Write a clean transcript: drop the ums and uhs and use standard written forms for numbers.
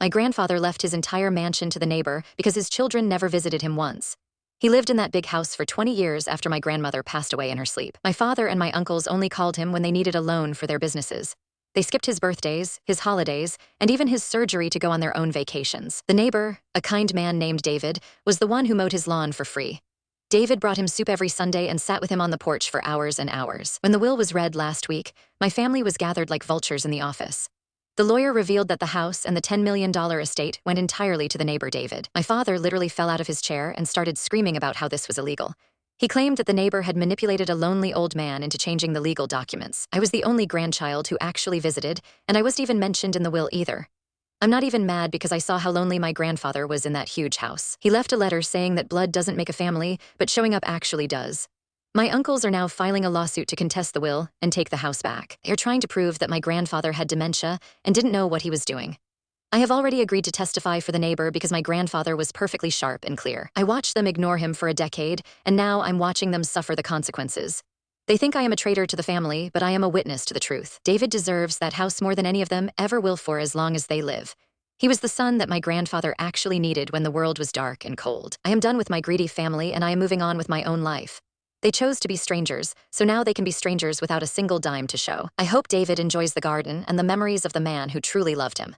My grandfather left his entire mansion to the neighbor because his children never visited him once. He lived in that big house for 20 years after my grandmother passed away in her sleep. My father and my uncles only called him when they needed a loan for their businesses. They skipped his birthdays, his holidays, and even his surgery to go on their own vacations. The neighbor, a kind man named David, was the one who mowed his lawn for free. David brought him soup every Sunday and sat with him on the porch for hours and hours. When the will was read last week, my family was gathered like vultures in the office. The lawyer revealed that the house and the $10 million estate went entirely to the neighbor David. My father literally fell out of his chair and started screaming about how this was illegal. He claimed that the neighbor had manipulated a lonely old man into changing the legal documents. I was the only grandchild who actually visited, and I wasn't even mentioned in the will either. I'm not even mad because I saw how lonely my grandfather was in that huge house. He left a letter saying that blood doesn't make a family, but showing up actually does. My uncles are now filing a lawsuit to contest the will and take the house back. They are trying to prove that my grandfather had dementia and didn't know what he was doing. I have already agreed to testify for the neighbor because my grandfather was perfectly sharp and clear. I watched them ignore him for a decade, and now I'm watching them suffer the consequences. They think I am a traitor to the family, but I am a witness to the truth. David deserves that house more than any of them ever will for as long as they live. He was the son that my grandfather actually needed when the world was dark and cold. I am done with my greedy family, and I am moving on with my own life. They chose to be strangers, so now they can be strangers without a single dime to show. I hope David enjoys the garden and the memories of the man who truly loved him.